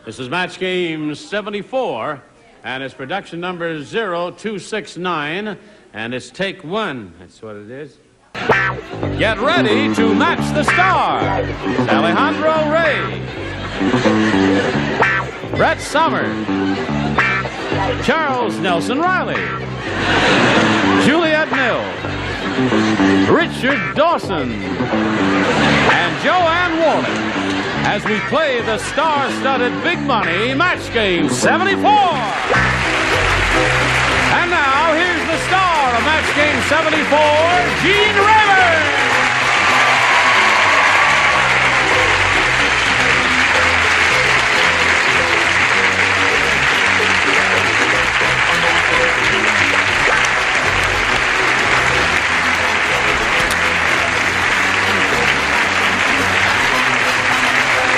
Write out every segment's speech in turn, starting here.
This is match game 74, and it's production number 0269, and it's take one. That's what it is. Get ready to match the stars. Alejandro Reilly, Brett Summers, Charles Nelson Reilly, Juliet Mills, Richard Dawson, and Joanne Worley, as we play the star-studded big money match game 74. And now, here's the star of match game 74, Gene Rayburn.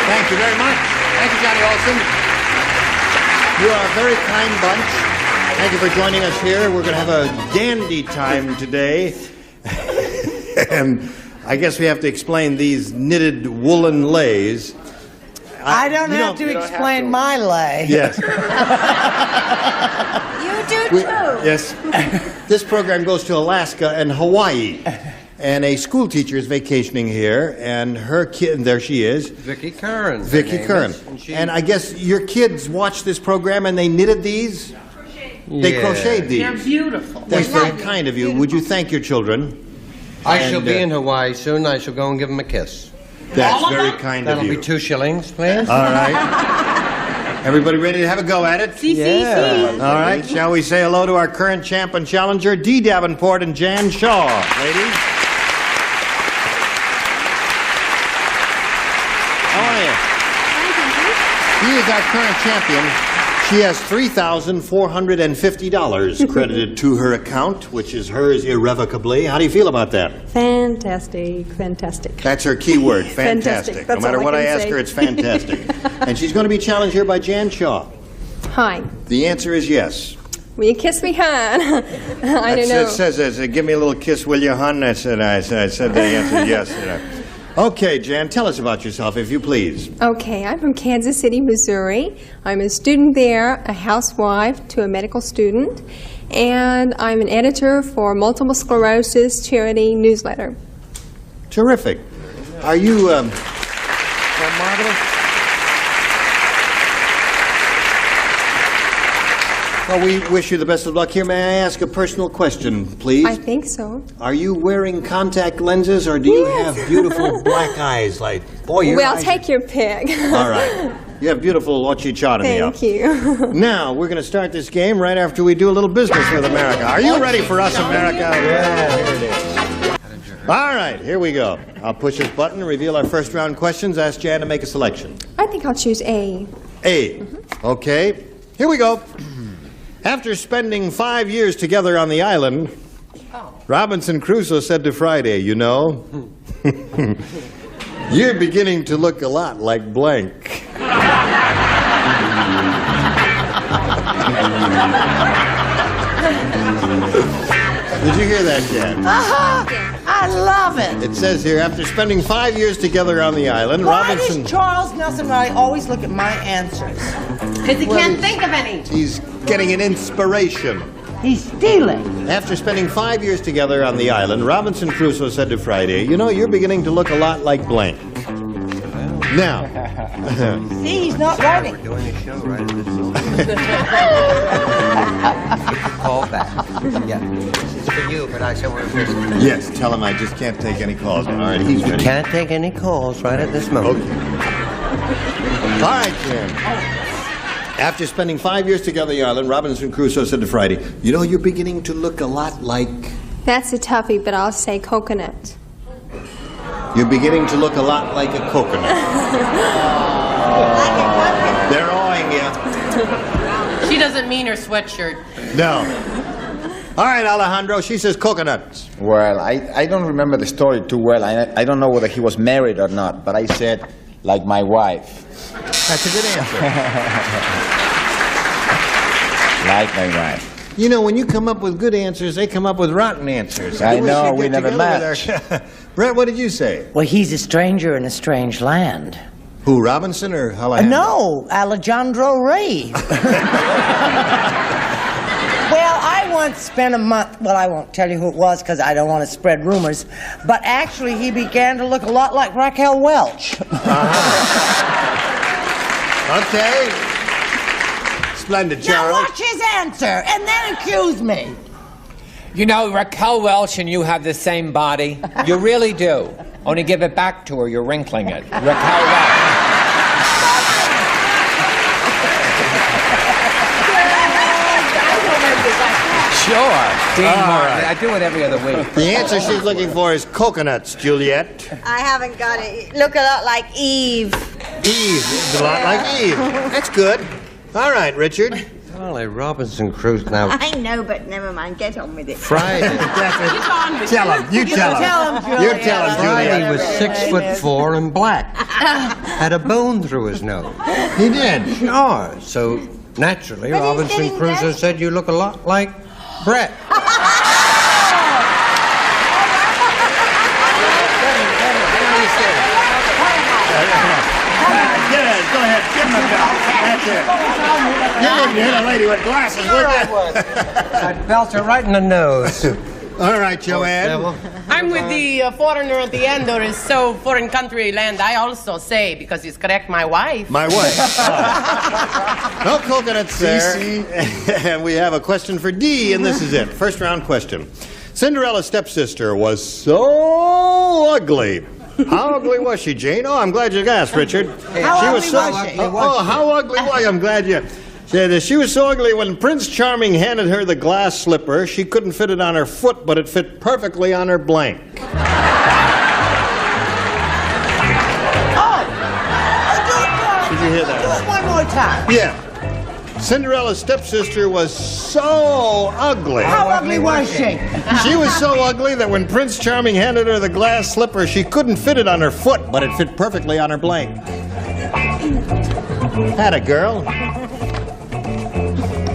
Thank you very much. Thank you, Johnny Olson. You are a very kind bunch. Thank you for joining us here. We're going to have a dandy time today. And I guess we have to explain these knitted woolen leis. I don't have to explain my lay. Yes. You do too. Yes. This program goes to Alaska and Hawaii. And a school teacher is vacationing here, and her kid, there she is. Vicky Curran. Vicky Curran. And I guess your kids watched this program and they knitted these? They crocheted these. They're beautiful. That's very kind of you. Would you thank your children? I shall be in Hawaii soon. I shall go and give them a kiss. That's very kind of That'll you. be 2 shillings, please. All right. Everybody ready to have a go at it? Yeah. All right. Shall we say hello to our current champ and challenger, Dee Davenport and Jan Shaw, ladies? She is our current champion. She has $3,450 credited to her account, which is hers irrevocably. How do you feel about that? Fantastic, fantastic. That's her key word, fantastic. That's no matter all what I can ask say. her, it's fantastic. And she's going to be challenged here by Jan Shaw. Hi. The answer is yes. Will you kiss me, hon? I don't know. It says, give me a little kiss, will you, hon? I said the answer is yes. Okay, Jan, tell us about yourself, if you please. Okay, I'm from Kansas City, Missouri. I'm a student there, a housewife to a medical student, and I'm an editor for Multiple Sclerosis Charity Newsletter. Terrific. Are you a model? Well, we wish you the best of luck here. May I ask a personal question, please? I think so. Are you wearing contact lenses, or do you have beautiful black eyes? Like, boy, your Well, eyes take your pick. All right. You have beautiful ochichatomy. Thank you. Now, we're going to start this game right after we do a little business with America. Are you ready for us, America? Yeah, here it is. All right, here we go. I'll push this button and reveal our first round questions. Ask Jan to make a selection. I think I'll choose A. A. Okay. Here we go. After spending 5 years together on the island, Robinson Crusoe said to Friday, you know, you're beginning to look a lot like blank. Did you hear that, Jan? I love it. It says here, after spending 5 years together on the island, Why Robinson... does Charles Nelson Reilly always look at my answers? Because he can't think of any. He's getting an inspiration. He's stealing. After spending 5 years together on the island, Robinson Crusoe said to Friday, you know, you're beginning to look a lot like blank. Now... See, he's not writing. We're doing a show right at this moment. Call back. Yeah. This is for you, but I said we're busy. Yes, tell him I just can't take any calls. All right, he's ready. Can't take any calls right at this moment. Okay. All right, Jan. After spending 5 years together on the island, Robinson Crusoe said to Friday, you know, you're beginning to look a lot like... That's a toughie, but I'll say coconut. You're beginning to look a lot like a coconut. They're awing you. She doesn't mean her sweatshirt. No. All right, Alejandro, she says coconuts. Well, I don't remember the story too well. I don't know whether he was married or not, but I said, like my wife. That's a good answer. Like my wife. You know, when you come up with good answers, they come up with rotten answers. I wish know, you'd we get never together match. with our- Brett, what did you say? Well, he's a stranger in a strange land. Who, Robinson or Alejandro? No, Alejandro Reilly. Well, I once spent a month, well, I won't tell you who it was because I don't want to spread rumors, but actually he began to look a lot like Raquel Welch. Okay. Splendid, Charles. Now watch his answer and then accuse me. You know, Raquel Welch and you have the same body. You really do. Only give it back to her, you're wrinkling it. Raquel Welch. Sure. Dean Martin. I do it every other week. The answer she's looking for is coconuts, Juliet. I haven't got it. Look a lot like Eve. Eve. A lot like Eve. That's good. All right, Richard. Golly, Robinson Crusoe now. I know, but never mind. Get on with it. Friday. Tell him. You tell him. You tell him, Friday Juliet. was 6'4" and black. Had a bone through his nose. He did. Sure. So naturally, But he's Robinson getting Crusoe better. said you look a lot like Brett. Go ahead. Give him a belt. That's it. You didn't hit a lady with glasses, would you? I belt her right in the nose. All right, Joanne. Devil. I'm with the foreigner at the end, or is so foreign country land. I also say, because he's correct, my wife. My wife. No coconuts there. And we have a question for D, and this is it. First round question. Cinderella's stepsister was so ugly. How ugly was she, Jane? Oh, I'm glad you asked, Richard. How ugly was she? Oh, how ugly was she? I'm glad you said that. She was so ugly when Prince Charming handed her the glass slipper, she couldn't fit it on her foot, but it fit perfectly on her blank. Do Did you hear that? it one more time. Yeah. Cinderella's stepsister was so ugly. How ugly was she? She was so ugly that when Prince Charming handed her the glass slipper, she couldn't fit it on her foot, but it fit perfectly on her blank. Had a girl.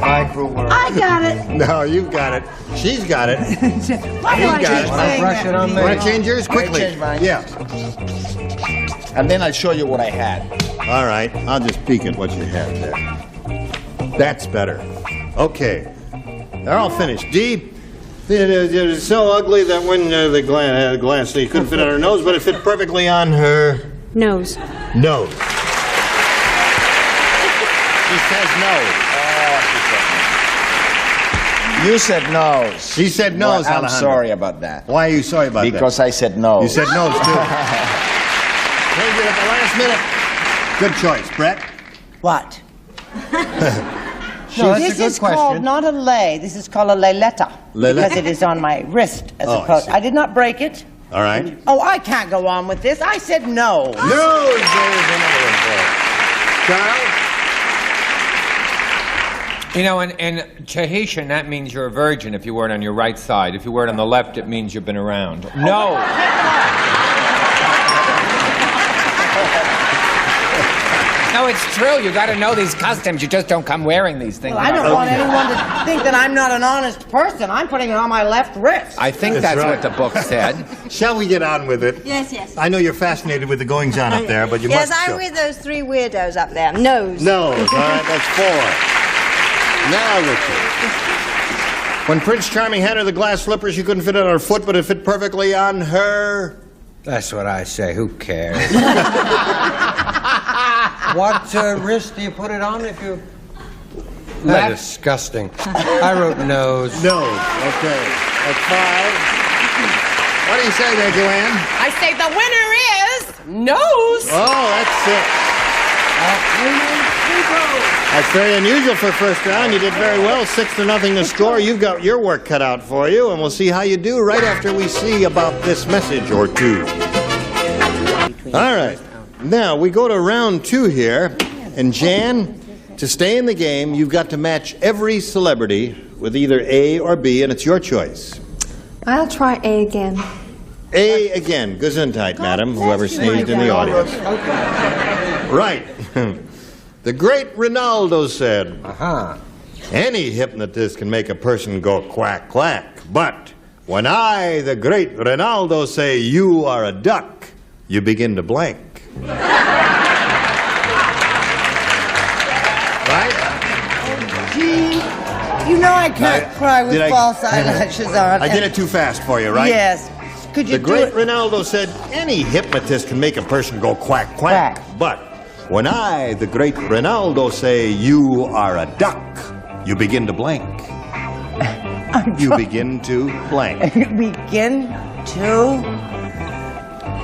I got it. No, you've got it. She's got it. Why He's don't got you it. say Brush it that? on me. Want to change yours quickly? change mine. Yeah. And then I'll show you what I had. All right. I'll just peek at what you have there. That's better. Okay. They're all finished. D. It was so ugly that when the glass, you couldn't fit on her nose, but it fit perfectly on her Nose. nose. She says no. You said nose. She said nose, Well, I'm Alejandro. sorry about that. Why are you sorry about Because that? I said no. You said nose, too. Changed it at the last minute. Good choice, Brett. What? No, that's This a good is called question. not a lay. This is called a layletta. Layletta. Because it is on my wrist as Oh, I opposed. see. I did not break it. All right. Oh, I can't go on with this. I said no. Nose, there's another one for it. Charles? You know, in Tahitian, that means you're a virgin if you wear it on your right side. If you wear it on the left, it means you've been around. No. No, it's true. You got to know these customs. You just don't come wearing these things. Well, I don't want anyone to think that I'm not an honest person. I'm putting it on my left wrist. I think That's that's right. what the book said. Shall we get on with it? Yes, yes. I know you're fascinated with the goings-on up there, but you Yes, must I'm show. with those three weirdos up there. Nose. Nose. All right, that's 4. Now, Richard. When Prince Charming handed her the glass slipper, she couldn't fit it on her foot, but it fit perfectly on her... That's what I say. Who cares? What wrist do you put it on if you... Left. That's disgusting. I wrote nose. Nose. Okay. That's 5. What do you say there, Joanne? I say the winner is nose. Oh, that's it. That's very unusual for first round. You did very well. 6-0 to score. You've got your work cut out for you, and we'll see how you do right after we see about this message or two. All right. Now, we go to round 2 here, and Jan, to stay in the game, you've got to match every celebrity with either A or B, and it's your choice. I'll try A again. A again. Gesundheit, madam, whoever sneezed in the audience. Right. The great Ronaldo said, Uh-huh. any hypnotist can make a person go quack, quack. But when I, the great Ronaldo, say you are a duck, you begin to blank. See? You know I can't cry with false eyelashes on. I did it too fast for you, right? Yes. Could you The great do it? Ronaldo said, any hypnotist can make a person go quack, quack. Quack. But when I, the great Ronaldo, say you are a duck, you begin to blank. You begin to blank. Begin to...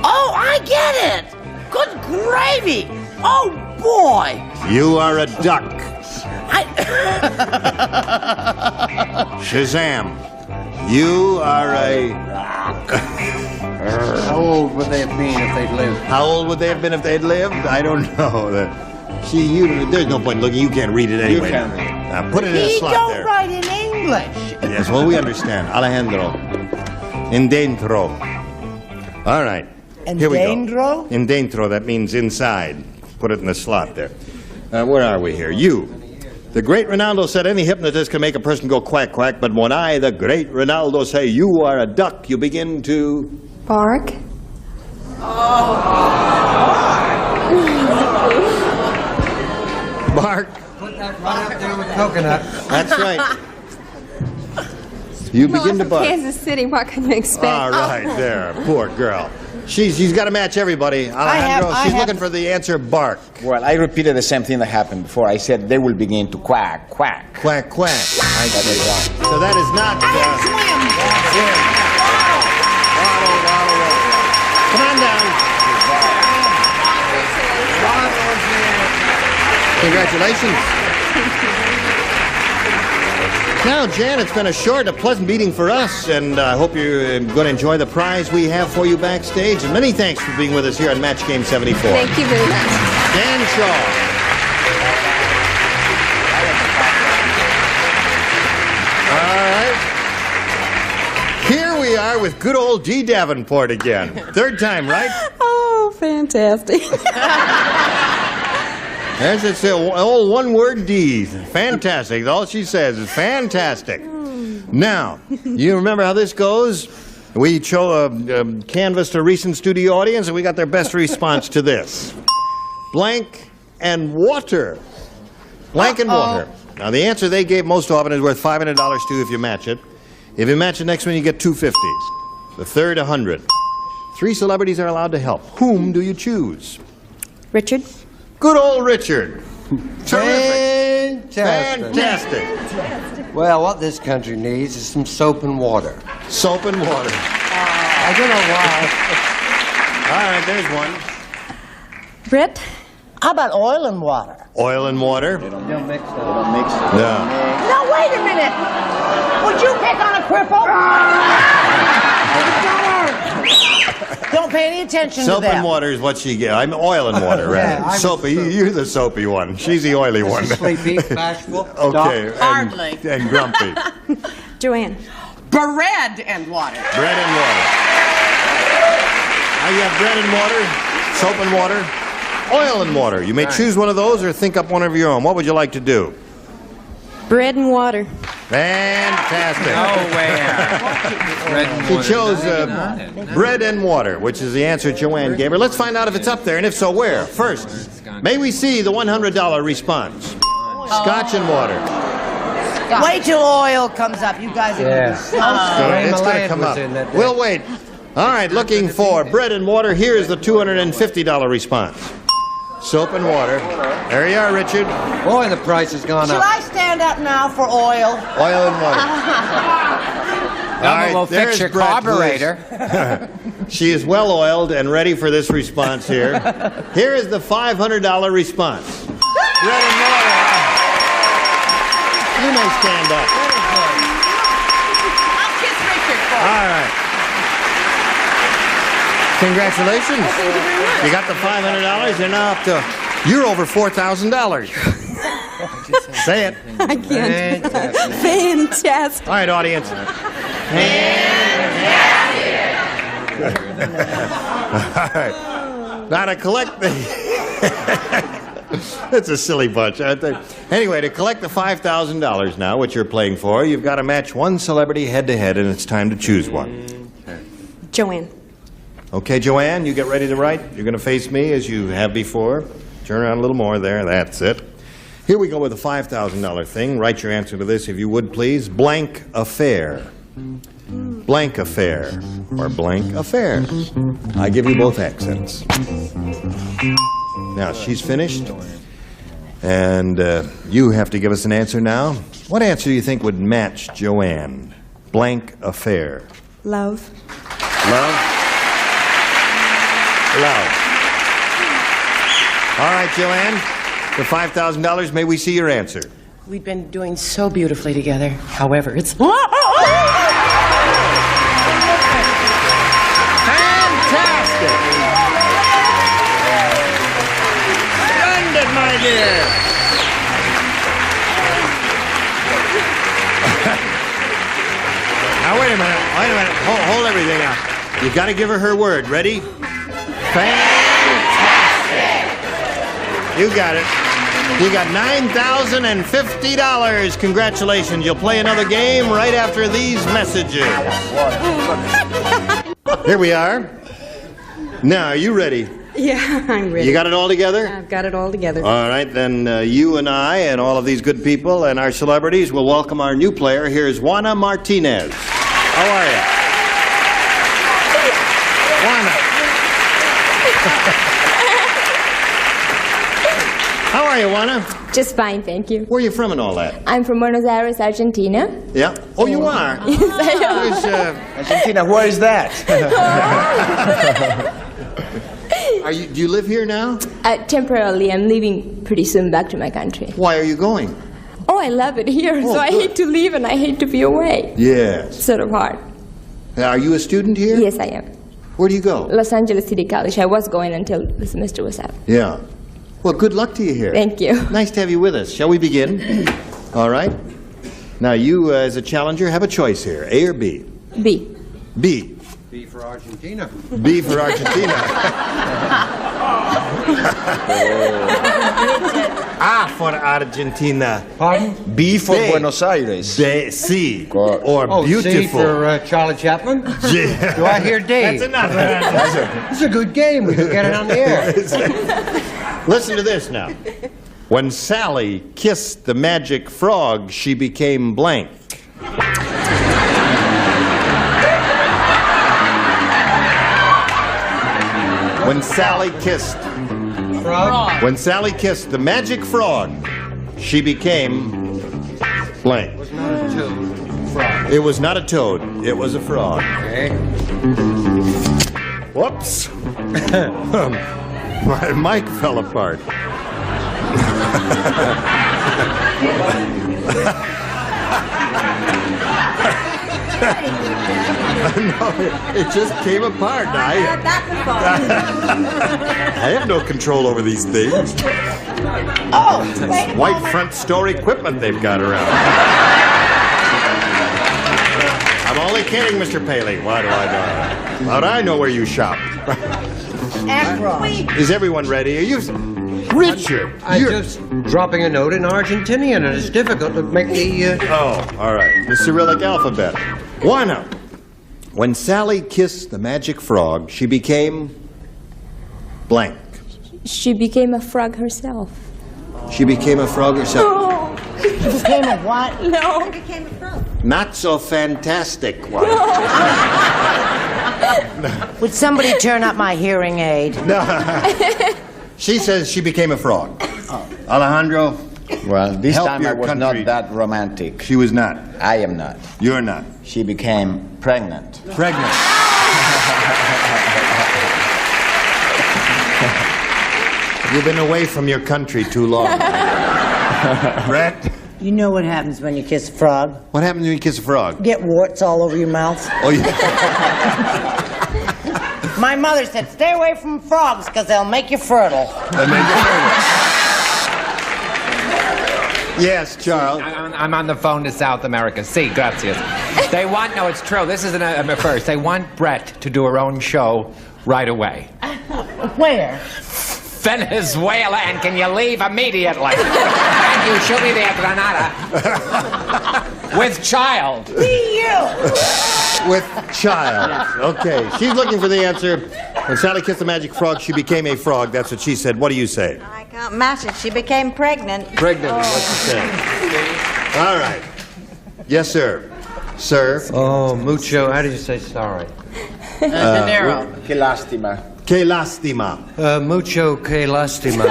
Oh, I get it! Good gravy! Oh, boy! You are a duck. Shazam. You are a... How old would they have been if they'd lived? How old would they have been if they'd lived? I don't know. There's no point looking. You can't read it anyway. You can read it. Now, put it in a He slot don't there. write in English. Yes, well, we understand. Alejandro. In dentro. All right. Here we go. Dentro? In dentro, that means inside. Put it in the slot there. Where are we here? You. The great Ronaldo said any hypnotist can make a person go quack, quack, but when I, the great Ronaldo, say you are a duck, you begin to... Bark. Bark. Put that right up there with coconut. That's right. You begin to From bark. Kansas City, what can you expect? All right, there. Poor girl. She's got to match everybody. Alejandro, she's looking for the answer bark. Well, I repeated the same thing that happened before. I said they will begin to quack, quack. Quack, quack. I That is see. wrong. So that is not... Come on down. Congratulations. Now, Jan, it's been a short, a pleasant meeting for us, and I hope you're going to enjoy the prize we have for you backstage. And many thanks for being with us here on Match Game 74. Thank you very much. Dan Shaw. All right. Here we are with good old Dee Davenport again. Third time, right? Oh, fantastic. There's this old one-word D. Fantastic. All she says is fantastic. Now, you remember how this goes? We canvassed a recent studio audience, and we got their best response to this. Blank and water. Blank and water. Now, the answer they gave most often is worth $500 too if you match it. If you match the next one, you get $250. The third, $100. 3 celebrities are allowed to help. Whom do you choose? Richard? Good old Richard. Terrific. Fantastic. Fantastic. Well, what this country needs is some soap and water. Soap and water. I don't know why. All right, there's one. Britt? How about oil and water? Oil and water. They don't mix that. No. No, wait a minute. Would you pick on a cripple? Don't pay any attention Soap to that. and water is what she gets. I'm oil and water, Yeah, right? I'm Soapy. You're the soapy one. She's the oily one. Sleepy, bashful. Okay. Hardly. And grumpy. Joanne? Bread and water. Bread and water. Now you have bread and water, soap and water, oil and water. You may choose one of those or think up one of your own. What would you like to do? Bread and water. Fantastic. Nowhere. She chose bread and water, which is the answer Joanne gave her. Let's find out if it's up there, and if so, where. First, may we see the $100 response? Scotch and water. Wait till oil comes up. You guys are Yeah. It's going to come up. We'll wait. All right, looking for bread and water. Here's the $250 response. Soap and water. There you are, Richard. Boy, the price has gone Shall up. I stand up now for oil? Oil and water. All right, We'll fix there's your Brett, who is- carburetor. She is well oiled and ready for this response here. Here is the $500 response. Bread and water. You may stand up. I'll kiss Richard for you. All right. Congratulations. You got the $500. You're now up to, you're over $4,000. Say it. I can't. Fantastic. All right, audience. All right. Now to collect the... It's a silly bunch. I think. Anyway, to collect the $5,000 now, which you're playing for, you've got to match one celebrity head-to-head, and it's time to choose one. Joanne. Okay, Joanne, you get ready to write. You're going to face me as you have before. Turn around a little more there. That's it. Here we go with a $5,000 thing. Write your answer to this, if you would, please. Blank affair. Blank affair. Or blank affairs. I give you both accents. Now, she's finished. And you have to give us an answer now. What answer do you think would match Joanne? Blank affair. Love. Love? Love. All right, Joanne. For $5,000, may we see your answer? We've been doing so beautifully together. However, it's... Fantastic! Splendid, my dear! Now, wait a minute. Hold everything out. You've got to give her word. Ready? Fantastic! You got it. You got $9,050. Congratulations. You'll play another game right after these messages. Here we are. Now, are you ready? Yeah, I'm ready. You got it all together? I've got it all together. All right, then you and I and all of these good people and our celebrities will welcome our new player. Here's Juana Martinez. How are you? Juana. How are you, Juana? Just fine, thank you. Where are you from and all that? I'm from Buenos Aires, Argentina. Yeah? Oh, you are? Yes, I am. Argentina, where is that? Do you live here now? Temporarily, I'm leaving pretty soon back to my country. Why are you going? Oh, I love it here, Oh, so I good. hate to leave and I hate to be away. Yes. It's sort of hard. Now, are you a student here? Yes, I am. Where do you go? Los Angeles City College. I was going until the semester was out. Yeah. Well, good luck to you here. Thank you. Nice to have you with us. Shall we begin? All right. Now, you, as a challenger, have a choice here. A or B? B. B. B for Argentina. B for Argentina. A for Argentina. Pardon? B for B. Buenos Aires. C. Or Oh, beautiful. C for Charlie Chaplin? Do I hear D? That's enough. It's a good game. We can get it on the air. Listen to this now. When Sally kissed the magic frog, she became blank. When Sally kissed Frog? When Sally kissed the magic frog, she became blank. It was not a toad. Frog. It was not a toad. It was a frog. Okay. Whoops. My mic fell apart. No, it just came apart. I have no control over these things. Oh, wait. White front store equipment they've got around. I'm only kidding, Mr. Paley. Why do I know? How do I know where you shop? Acro. Is everyone ready? Are you... Richard! I'm just dropping a note in Argentinian, and it's difficult to make the... Oh, all right. The Cyrillic alphabet. One up. When Sally kissed the magic frog, she became blank. She became a frog herself. She became a frog herself. Oh. She became a what? No. Became a frog. Not so fantastic one. Would somebody turn up my hearing aid? No. She says she became a frog. Alejandro, Well, this help time I your was country. not that romantic. She was not. I am not. You're not. She became pregnant. Pregnant. You've been away from your country too long. Brett? You know what happens when you kiss a frog? What happens when you kiss a frog? Get warts all over your mouth. Oh, yeah. My mother said, stay away from frogs because they'll make you fertile. Yes, Charles. I'm on the phone to South America. Si, gracias. They want, no, it's true. This isn't a first. They want Brett to do her own show right away. Where? Venezuela, and can you leave immediately? Thank you. She'll be there, Granada. With child. See you. With child. Okay. She's looking for the answer. When Sally kissed the magic frog, she became a frog. That's what she said. What do you say? I Can't matter. She became pregnant. Pregnant, what you say. All right. Yes, sir. Sir. Oh, mucho. How do you say sorry? Dinero. Que lástima. Que lastima. Mucho que lastima.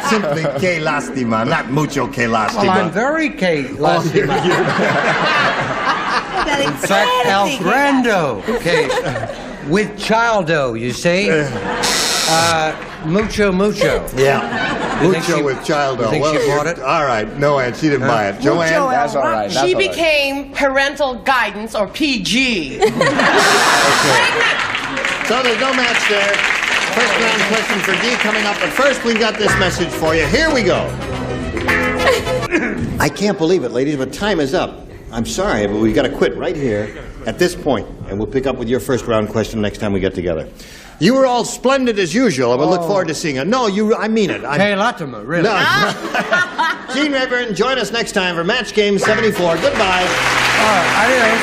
Simply que lastima, not mucho que lastima. Well, I'm very que lastima. In fact, El Grando. Okay. With childo, you see? Mucho. Yeah. Mucho with childo. You think she bought it? All right. No, Ann, she didn't buy it. Joanne? That's all right. She became parental guidance or PG. So there's no match there. First round question for D coming up, but first we got this message for you. Here we go. I can't believe it, ladies, but time is up. I'm sorry, but we've got to quit right here at this point, and we'll pick up with your first round question next time we get together. You were all splendid as usual. I will look forward to seeing you. No, I mean it. Que lástima, really. No. Gene Rayburn, join us next time for Match Game 74. Goodbye. Adios.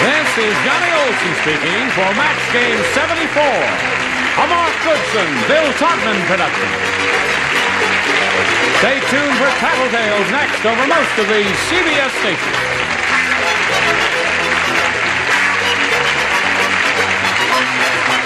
This is Johnny Olson speaking for Match Game 74. A Mark Goodson, Bill Todman production. Stay tuned for Tattletales next over most of the CBS stations.